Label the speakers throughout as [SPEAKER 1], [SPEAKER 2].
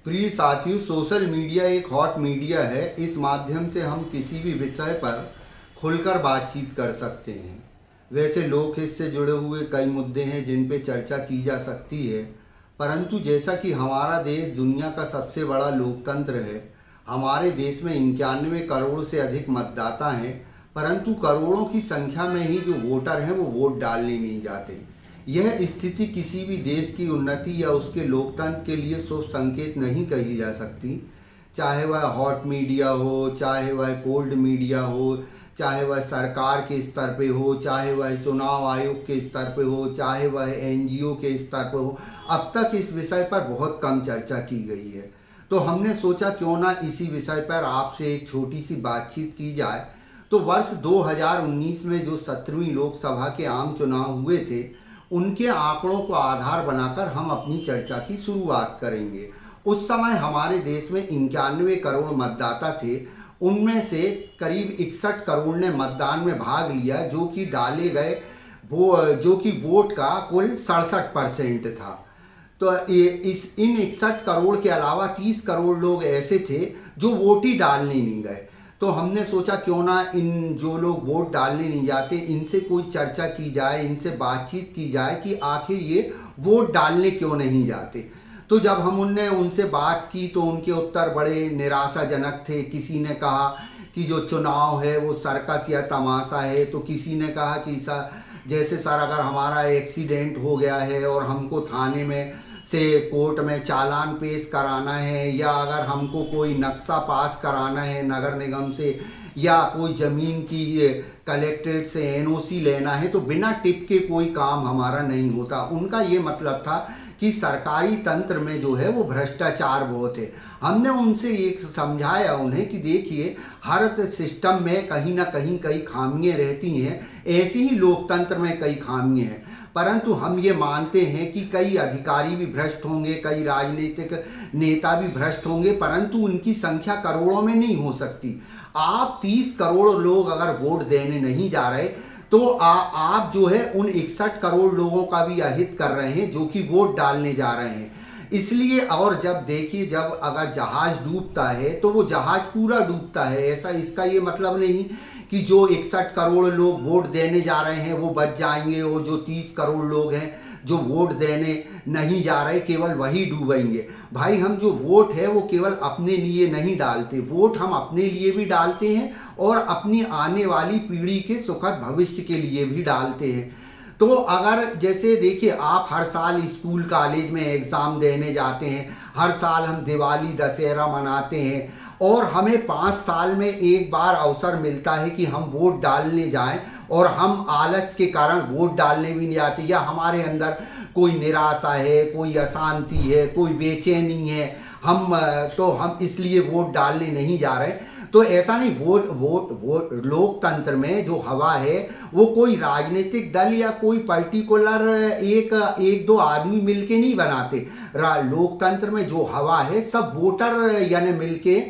[SPEAKER 1] प्रिय साथियों, social media एक हॉट मीडिया है। इस माध्यम से हम किसी भी विषय पर खुलकर बातचीत कर सकते हैं। वैसे लोकहित से जुड़े हुए कई मुद्दे हैं जिन पर चर्चा की जा सकती है, परंतु जैसा कि हमारा देश दुनिया का सबसे बड़ा लोकतंत्र है, हमारे देश में 91 करोड़ से अधिक मतदाता हैं, परंतु करोड़ों की संख्या में ही जो वोटर हैं वो वोट डालने नहीं जाते। यह स्थिति किसी भी देश की उन्नति या उसके लोकतंत्र के लिए शुभ संकेत नहीं कही जा सकती। चाहे वह हॉट मीडिया हो, चाहे वह कोल्ड मीडिया हो, चाहे वह सरकार के स्तर पे हो, चाहे वह चुनाव आयोग के स्तर पे हो, चाहे वह एनजीओ के स्तर पे हो, अब तक इस विषय पर बहुत कम चर्चा की गई है। तो हमने सोचा क्यों ना इसी विषय पर आपसे एक छोटी सी बातचीत की जाए। तो वर्ष 2019 में जो 17वीं लोकसभा के आम चुनाव हुए थे, उनके आंकड़ों को आधार बनाकर हम अपनी चर्चा की शुरुआत करेंगे। उस समय हमारे देश में 91 करोड़ मतदाता थे। उनमें से करीब 61 करोड़ ने मतदान में भाग लिया, जो कि डाले गए जो कि वोट का कुल 67% था। तो इन 61 करोड़ के अलावा 30 करोड़ लोग ऐसे थे जो वोट ही डालने नहीं गए। तो हमने सोचा क्यों ना इन जो लोग वोट डालने नहीं जाते, इनसे कोई चर्चा की जाए, इनसे बातचीत की जाए कि आखिर ये वोट डालने क्यों नहीं जाते। तो जब हम उनसे बात की तो उनके उत्तर बड़े निराशाजनक थे। किसी ने कहा कि जो चुनाव है वो सर्कस या तमाशा है, तो किसी ने कहा कि जैसे सर अगर हमारा एक्सीडेंट हो गया है और हमको थाने में से कोर्ट में चालान पेश कराना है, या अगर हमको कोई नक्शा पास कराना है नगर निगम से, या कोई ज़मीन की कलेक्ट्रेट से एनओसी लेना है, तो बिना टिप के कोई काम हमारा नहीं होता। उनका ये मतलब था कि सरकारी तंत्र में जो है वो भ्रष्टाचार बहुत है। हमने उनसे एक समझाया उन्हें कि देखिए, हर सिस्टम में कहीं ना कहीं कई खामियां रहती हैं, ऐसे ही लोकतंत्र में कई खामियां हैं। परंतु हम ये मानते हैं कि कई अधिकारी भी भ्रष्ट होंगे, कई राजनीतिक नेता भी भ्रष्ट होंगे, परंतु उनकी संख्या करोड़ों में नहीं हो सकती। आप 30 करोड़ लोग अगर वोट देने नहीं जा रहे, तो आप जो है उन 61 करोड़ लोगों का भी अहित कर रहे हैं जो कि वोट डालने जा रहे हैं। इसलिए, और जब देखिए, जब अगर जहाज डूबता है तो वो जहाज पूरा डूबता है, ऐसा इसका ये मतलब नहीं कि जो 61 करोड़ लोग वोट देने जा रहे हैं वो बच जाएंगे, और जो 30 करोड़ लोग हैं जो वोट देने नहीं जा रहे केवल वही डूबेंगे। भाई, हम जो वोट है वो केवल अपने लिए नहीं डालते, वोट हम अपने लिए भी डालते हैं और अपनी आने वाली पीढ़ी के सुखद भविष्य के लिए भी डालते हैं। तो अगर जैसे देखिए, आप हर साल स्कूल कॉलेज में एग्ज़ाम देने जाते हैं, हर साल हम दिवाली दशहरा मनाते हैं, और हमें 5 साल में एक बार अवसर मिलता है कि हम वोट डालने जाएं, और हम आलस के कारण वोट डालने भी नहीं आते, या हमारे अंदर कोई निराशा है, कोई अशांति है, कोई बेचैनी है, हम इसलिए वोट डालने नहीं जा रहे। तो ऐसा नहीं, वोट लोकतंत्र में जो हवा है वो कोई राजनीतिक दल या कोई पर्टिकुलर एक दो आदमी मिलके नहीं बनाते। लोकतंत्र में जो हवा है सब वोटर यानी मिलके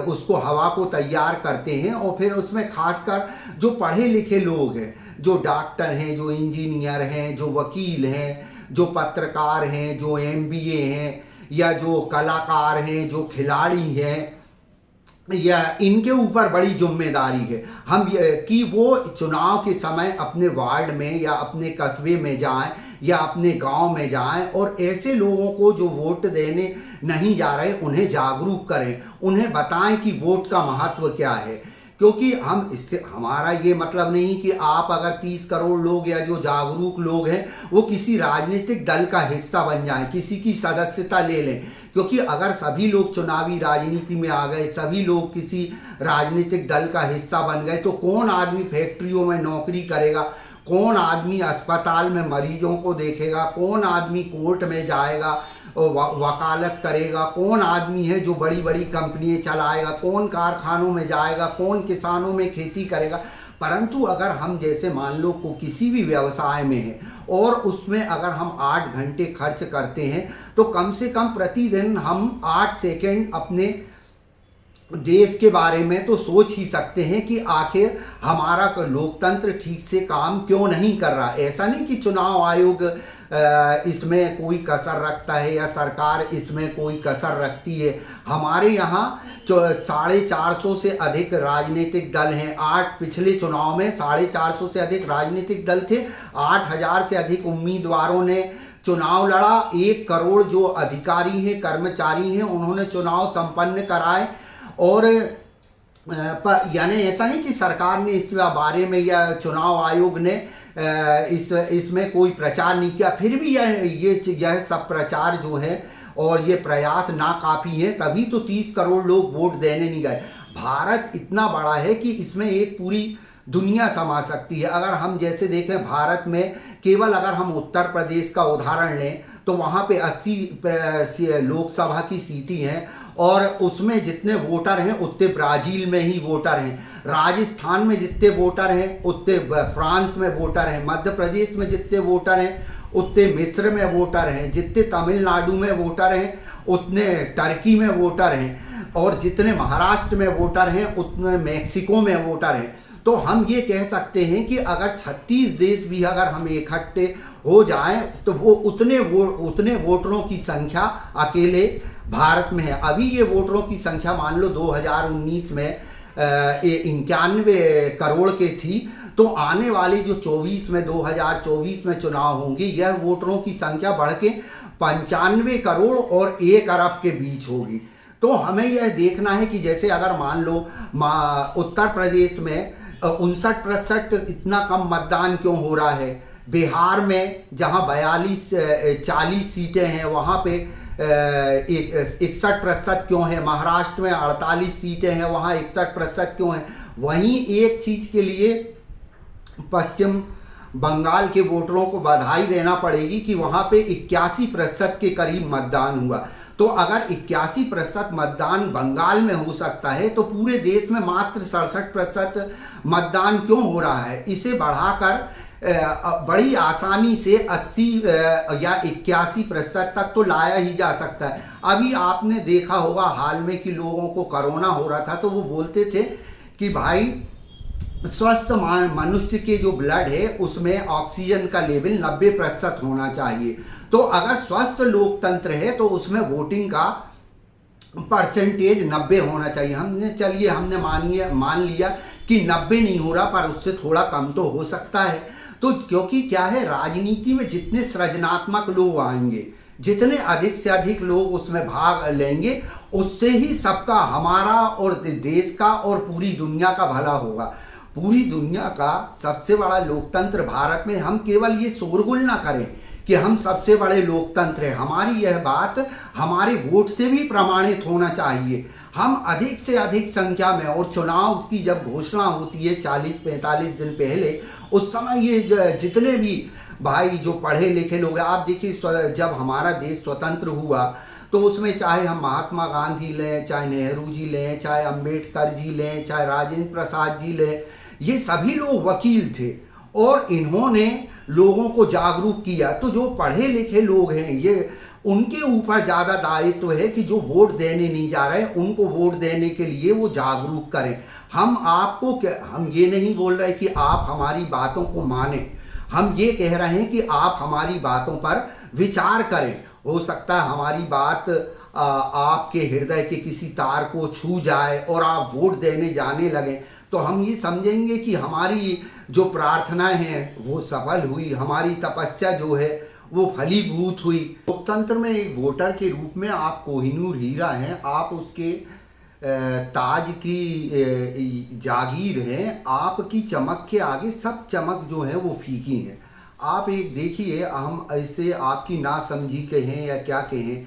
[SPEAKER 1] उसको हवा को तैयार करते हैं, और फिर उसमें खासकर जो पढ़े लिखे लोग हैं, जो डॉक्टर हैं, जो इंजीनियर हैं, जो वकील हैं, जो पत्रकार हैं, जो एमबीए हैं, या जो कलाकार हैं, जो खिलाड़ी हैं, या इनके ऊपर बड़ी जिम्मेदारी है कि वो चुनाव के समय अपने वार्ड में या अपने कस्बे में जाएं या अपने गांव में जाएं, और ऐसे लोगों को जो वोट देने नहीं जा रहे उन्हें जागरूक करें, उन्हें बताएं कि वोट का महत्व क्या है। क्योंकि हम इससे, हमारा ये मतलब नहीं कि आप अगर 30 करोड़ लोग या जो जागरूक लोग हैं वो किसी राजनीतिक दल का हिस्सा बन जाएं, किसी की सदस्यता ले लें। क्योंकि अगर सभी लोग चुनावी राजनीति में आ गए, सभी लोग किसी राजनीतिक दल का हिस्सा बन गए, तो कौन आदमी फैक्ट्रियों में नौकरी करेगा, कौन आदमी अस्पताल में मरीजों को देखेगा, कौन आदमी कोर्ट में जाएगा वकालत करेगा, कौन आदमी है जो बड़ी बड़ी कंपनियां चलाएगा, कौन कारखानों में जाएगा, कौन किसानों में खेती करेगा। परंतु अगर हम जैसे मान लो को किसी भी व्यवसाय में है और उसमें अगर हम 8 घंटे खर्च करते हैं, तो कम से कम प्रतिदिन हम 8 सेकंड अपने देश के बारे में तो सोच ही सकते हैं कि आखिर हमारा लोकतंत्र ठीक से काम क्यों नहीं कर रहा। ऐसा नहीं कि चुनाव आयोग इसमें कोई कसर रखता है या सरकार इसमें कोई कसर रखती है। हमारे यहाँ 450 से अधिक राजनीतिक दल हैं। पिछले चुनाव में 450 से अधिक राजनीतिक दल थे। 8000 से अधिक उम्मीदवारों ने चुनाव लड़ा। 1 करोड़ जो अधिकारी हैं, कर्मचारी हैं, उन्होंने चुनाव संपन्न कराए। और यानी ऐसा नहीं कि सरकार ने इस बारे में या चुनाव आयोग ने इसमें कोई प्रचार नहीं किया, फिर भी यह सब प्रचार जो है और ये प्रयास नाकाफी है, तभी तो 30 करोड़ लोग वोट देने नहीं गए। भारत इतना बड़ा है कि इसमें एक पूरी दुनिया समा सकती है। अगर हम जैसे देखें, भारत में केवल अगर हम उत्तर प्रदेश का उदाहरण लें तो वहाँ पे 80 लोकसभा की सीटें हैं और उसमें जितने वोटर हैं उतने ब्राज़ील में ही वोटर हैं। राजस्थान में जितने वोटर हैं उतने फ्रांस में वोटर हैं। मध्य प्रदेश में जितने वोटर हैं उतने मिस्र में वोटर हैं। जितने तमिलनाडु में वोटर हैं उतने टर्की में वोटर हैं। और जितने महाराष्ट्र में वोटर हैं उतने मैक्सिको में वोटर हैं। तो हम ये कह सकते हैं कि अगर 36 देश भी अगर हम इकट्ठे हो जाएं तो वो उतने वोटरों की संख्या अकेले भारत में है। अभी ये वोटरों की संख्या मान लो 2019 में 91 करोड़ के थी, तो आने वाले जो 2024 में चुनाव होंगे, यह वोटरों की संख्या बढ़ के 95 करोड़ और 1 अरब के बीच होगी। तो हमें यह देखना है कि जैसे अगर मान लो उत्तर प्रदेश में 59% इतना कम मतदान क्यों हो रहा है। बिहार में जहां 40 सीटें हैं वहां पे 61% क्यों है। महाराष्ट्र में 48 सीटें हैं, वहाँ 61% क्यों है। वहीं एक चीज़ के लिए पश्चिम बंगाल के वोटरों को बधाई देना पड़ेगी कि वहाँ पे 81% के करीब मतदान हुआ। तो अगर 81% मतदान बंगाल में हो सकता है तो पूरे देश में मात्र 67% मतदान क्यों हो रहा है। इसे बढ़ाकर बड़ी आसानी से 80 या 81% तक तो लाया ही जा सकता है। अभी आपने देखा होगा हाल में कि लोगों को कोरोना हो रहा था तो वो बोलते थे कि भाई स्वस्थ मनुष्य के जो ब्लड है उसमें ऑक्सीजन का लेवल 90% होना चाहिए। तो अगर स्वस्थ लोकतंत्र है तो उसमें वोटिंग का परसेंटेज 90 होना चाहिए। हमने मान लिया कि 90 नहीं हो रहा, पर उससे थोड़ा कम तो हो सकता है। तो क्योंकि क्या है, राजनीति में जितने सृजनात्मक लोग आएंगे, जितने अधिक से अधिक लोग उसमें भाग लेंगे, उससे ही सबका, हमारा और देश का और पूरी दुनिया का भला होगा। पूरी दुनिया का सबसे बड़ा लोकतंत्र भारत में। हम केवल ये शोरगुल ना करें कि हम सबसे बड़े लोकतंत्र हैं। हमारी यह बात हमारे वोट से भी प्रमाणित होना चाहिए। हम अधिक से अधिक संख्या में, और चुनाव की जब घोषणा होती है 40-45 दिन पहले, उस समय ये जितने भी भाई जो पढ़े लिखे लोग हैं, आप देखिए जब हमारा देश स्वतंत्र हुआ तो उसमें चाहे हम महात्मा गांधी लें, चाहे नेहरू जी लें, चाहे अंबेडकर जी लें, चाहे राजेंद्र प्रसाद जी लें, ये सभी लोग वकील थे और इन्होंने लोगों को जागरूक किया। तो जो पढ़े लिखे लोग हैं, ये उनके ऊपर ज़्यादा दायित्व है कि जो वोट देने नहीं जा रहे हैं उनको वोट देने के लिए वो जागरूक करें। हम ये नहीं बोल रहे कि आप हमारी बातों को मानें, हम ये कह रहे हैं कि आप हमारी बातों पर विचार करें। हो सकता है हमारी बात आपके हृदय के किसी तार को छू जाए और आप वोट देने जाने लगें, तो हम ये समझेंगे कि हमारी जो प्रार्थनाएं हैं वो सफल हुई, हमारी तपस्या जो है वो फलीभूत हुई। लोकतंत्र में एक वोटर के रूप में आप कोहिनूर हीरा हैं, आप उसके ताज की जागीर हैं। आपकी चमक के आगे सब चमक जो है वो फीकी है। आप एक देखिए, हम ऐसे आपकी नासमझी कहें या क्या कहें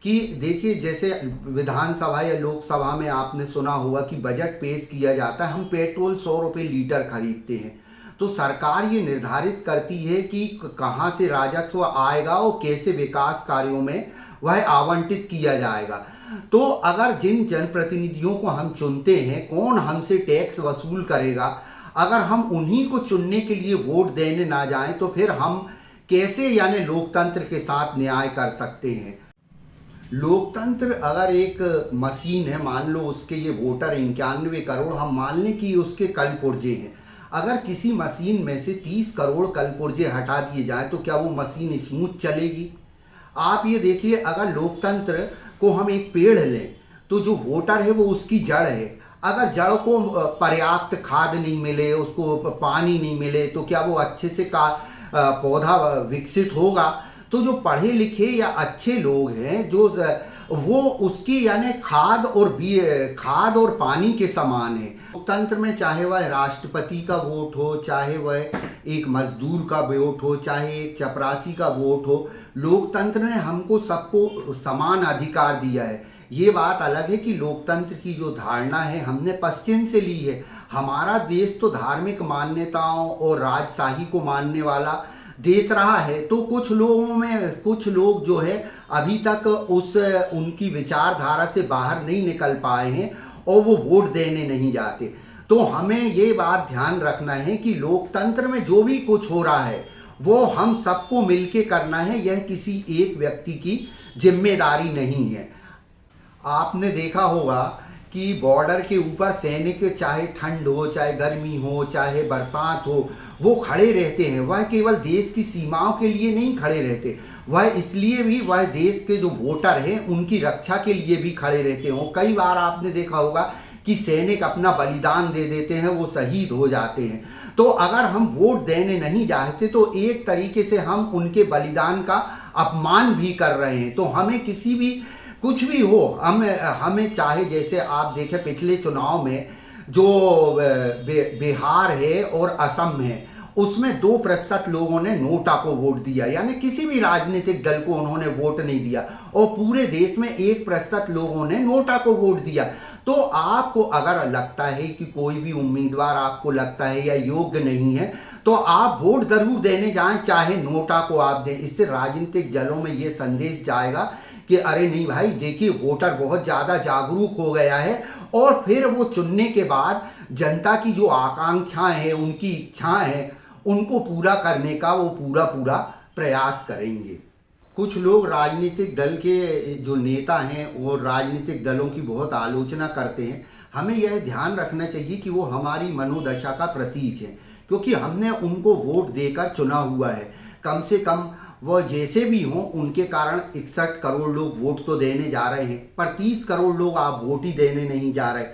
[SPEAKER 1] कि देखिए, जैसे विधानसभा या लोकसभा में आपने सुना होगा कि बजट पेश किया जाता है, हम पेट्रोल 100 रुपये लीटर खरीदते हैं, तो सरकार ये निर्धारित करती है कि कहाँ से राजस्व आएगा और कैसे विकास कार्यों में वह आवंटित किया जाएगा। तो अगर जिन जनप्रतिनिधियों को हम चुनते हैं, कौन हमसे टैक्स वसूल करेगा, अगर हम उन्हीं को चुनने के लिए वोट देने ना जाएं तो फिर हम कैसे यानी लोकतंत्र के साथ न्याय कर सकते हैं। लोकतंत्र अगर एक मशीन है, मान लो उसके ये वोटर 91 करोड़, हम मान लें कि उसके कल पुर्जे हैं। अगर किसी मशीन में से 30 करोड़ कलपुर्जे हटा दिए जाएं तो क्या वो मशीन स्मूथ चलेगी? आप ये देखिए, अगर लोकतंत्र को हम एक पेड़ लें तो जो वोटर है वो उसकी जड़ है। अगर जड़ को पर्याप्त खाद नहीं मिले, उसको पानी नहीं मिले, तो क्या वो अच्छे से पौधा विकसित होगा? तो जो पढ़े लिखे या अच्छे लोग हैं जो वो उसकी यानी खाद और पानी के समान है। लोकतंत्र में चाहे वह राष्ट्रपति का वोट हो, चाहे वह एक मजदूर का वोट हो, चाहे एक चपरासी का वोट हो, लोकतंत्र ने हमको सबको समान अधिकार दिया है। ये बात अलग है कि लोकतंत्र की जो धारणा है हमने पश्चिम से ली है। हमारा देश तो धार्मिक मान्यताओं और राजशाही को मानने वाला देश रहा है। तो कुछ लोग जो है अभी तक उनकी विचारधारा से बाहर नहीं निकल पाए हैं और वो वोट देने नहीं जाते। तो हमें ये बात ध्यान रखना है कि लोकतंत्र में जो भी कुछ हो रहा है वो हम सबको मिलके करना है, यह किसी एक व्यक्ति की जिम्मेदारी नहीं है। आपने देखा होगा कि बॉर्डर के ऊपर सैनिक चाहे ठंड हो, चाहे गर्मी हो, चाहे बरसात हो, वो खड़े रहते हैं। वह केवल देश की सीमाओं के लिए नहीं खड़े रहते, वह इसलिए भी वह देश के जो वोटर हैं उनकी रक्षा के लिए भी खड़े रहते हैं। कई बार आपने देखा होगा कि सैनिक अपना बलिदान दे देते हैं, वो शहीद हो जाते हैं। तो अगर हम वोट देने नहीं जाते तो एक तरीके से हम उनके बलिदान का अपमान भी कर रहे हैं। तो हमें कुछ भी हो, हमें चाहे, जैसे आप देखें पिछले चुनाव में जो बिहार है और असम है, उसमें 2% लोगों ने नोटा को वोट दिया, यानी किसी भी राजनीतिक दल को उन्होंने वोट नहीं दिया। और पूरे देश में 1% लोगों ने नोटा को वोट दिया। तो आपको अगर लगता है कि कोई भी उम्मीदवार आपको लगता है या योग्य नहीं है तो आप वोट जरूर देने जाएं, चाहे नोटा को आप दें। इससे राजनीतिक दलों में ये संदेश जाएगा कि अरे नहीं भाई, देखिए वोटर बहुत ज़्यादा जागरूक हो गया है। और फिर वो चुनने के बाद जनता की जो आकांक्षाएं हैं, उनकी इच्छाएं हैं, उनको पूरा करने का वो पूरा प्रयास करेंगे। कुछ लोग राजनीतिक दल के जो नेता हैं वो राजनीतिक दलों की बहुत आलोचना करते हैं। हमें यह ध्यान रखना चाहिए कि वो हमारी मनोदशा का प्रतीक है, क्योंकि हमने उनको वोट देकर चुना हुआ है। कम से कम वह जैसे भी हों, उनके कारण 61 करोड़ लोग वोट तो देने जा रहे हैं, पर 30 करोड़ लोग आप वोट ही देने नहीं जा रहे।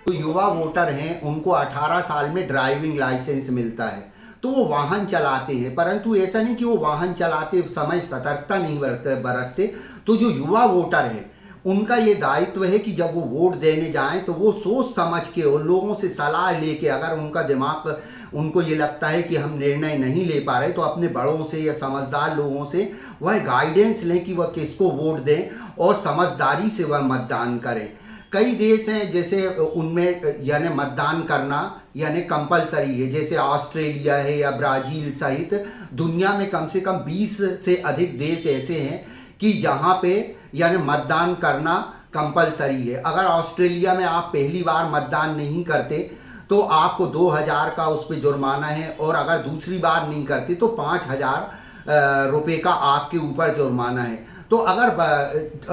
[SPEAKER 1] तो युवा वोटर हैं, उनको 18 साल में ड्राइविंग लाइसेंस मिलता है, तो वो वाहन चलाते हैं। परंतु ऐसा नहीं कि वो वाहन चलाते समय सतर्कता नहीं बरतते। तो जो युवा वोटर हैं उनका ये दायित्व है कि जब वो वोट देने जाएं तो वो सोच समझ के उन लोगों से सलाह लेके, अगर उनका दिमाग उनको ये लगता है कि हम निर्णय नहीं ले पा रहे, तो अपने बड़ों से या समझदार लोगों से वह गाइडेंस लें कि वह किसको वोट दें और समझदारी से वह मतदान करें। कई देश हैं जैसे उनमें यानी मतदान करना यानी कंपलसरी है, जैसे ऑस्ट्रेलिया है या ब्राज़ील सहित दुनिया में कम से कम 20 से अधिक देश ऐसे हैं कि जहाँ पे यानी मतदान करना कंपलसरी है। अगर ऑस्ट्रेलिया में आप पहली बार मतदान नहीं करते तो आपको 2000 का उस पर जुर्माना है, और अगर दूसरी बार नहीं करते तो 5000 रुपये का आपके ऊपर जुर्माना है। तो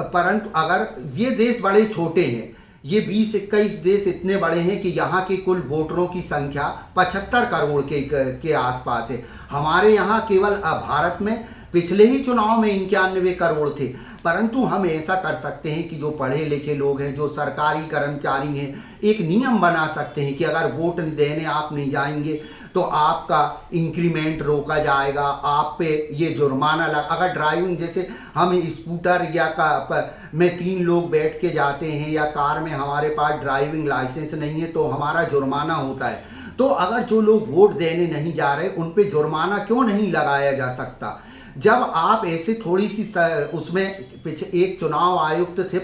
[SPEAKER 1] परंतु अगर ये देश बड़े छोटे हैं, ये 20-21 देश इतने बड़े हैं कि यहाँ के कुल वोटरों की संख्या 75 करोड़ के आसपास है। हमारे यहाँ केवल भारत में पिछले ही चुनाव में 91 करोड़ थे। परंतु हम ऐसा कर सकते हैं कि जो पढ़े लिखे लोग हैं, जो सरकारी कर्मचारी हैं, एक नियम बना सकते हैं कि अगर वोट देने आप नहीं जाएंगे तो आपका इंक्रीमेंट रोका जाएगा, आप पे ये जुर्माना अगर ड्राइविंग, जैसे हम स्कूटर में 3 लोग बैठ के जाते हैं या कार में हमारे पास ड्राइविंग लाइसेंस नहीं है तो हमारा जुर्माना होता है। तो अगर जो लोग वोट देने नहीं जा रहे उन पे जुर्माना क्यों नहीं लगाया जा सकता? जब आप ऐसे थोड़ी सी उसमें पीछे एक चुनाव आयुक्त थे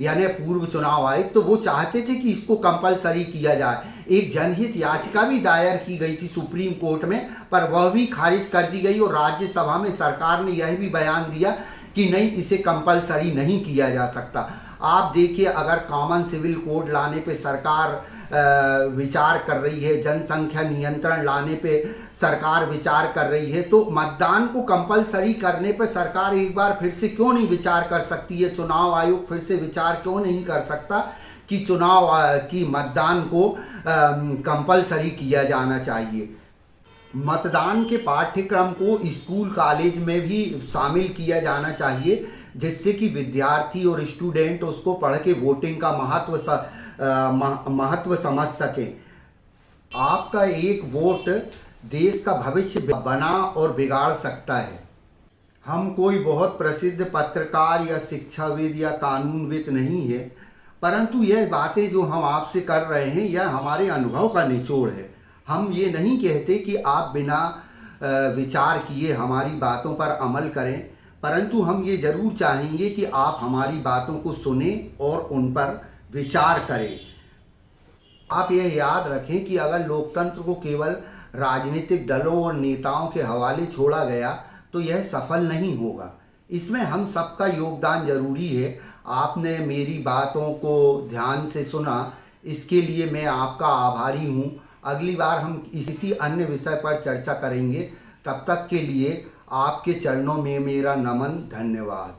[SPEAKER 1] यानी पूर्व चुनाव आयुक्त, तो वो चाहते थे कि इसको कंपलसरी किया जाए। एक जनहित याचिका भी दायर की गई थी सुप्रीम कोर्ट में, पर वह भी खारिज कर दी गई और राज्यसभा में सरकार ने यह भी बयान दिया कि नहीं, इसे कंपलसरी नहीं किया जा सकता। आप देखिए, अगर कॉमन सिविल कोड लाने पे सरकार विचार कर रही है, जनसंख्या नियंत्रण लाने पे सरकार विचार कर रही है, तो मतदान को कंपलसरी करने पे सरकार एक बार फिर से क्यों नहीं विचार कर सकती है? चुनाव आयोग फिर से विचार क्यों नहीं कर सकता कि चुनाव की मतदान को कंपलसरी किया जाना चाहिए। मतदान के पाठ्यक्रम को स्कूल कॉलेज में भी शामिल किया जाना चाहिए, जिससे कि विद्यार्थी और स्टूडेंट उसको पढ़ के वोटिंग का महत्व समझ सकें। आपका एक वोट देश का भविष्य बना और बिगाड़ सकता है। हम कोई बहुत प्रसिद्ध पत्रकार या शिक्षाविद या कानूनविद नहीं है, परंतु यह बातें जो हम आपसे कर रहे हैं यह हमारे अनुभव का निचोड़ है। हम ये नहीं कहते कि आप बिना विचार किए हमारी बातों पर अमल करें, परंतु हम ये ज़रूर चाहेंगे कि आप हमारी बातों को सुने और उन पर विचार करें। आप यह याद रखें कि अगर लोकतंत्र को केवल राजनीतिक दलों और नेताओं के हवाले छोड़ा गया तो यह सफल नहीं होगा। इसमें हम सबका योगदान जरूरी है। आपने मेरी बातों को ध्यान से सुना, इसके लिए मैं आपका आभारी हूँ। अगली बार हम इसी अन्य विषय पर चर्चा करेंगे। तब तक के लिए आपके चरणों में मेरा नमन। धन्यवाद।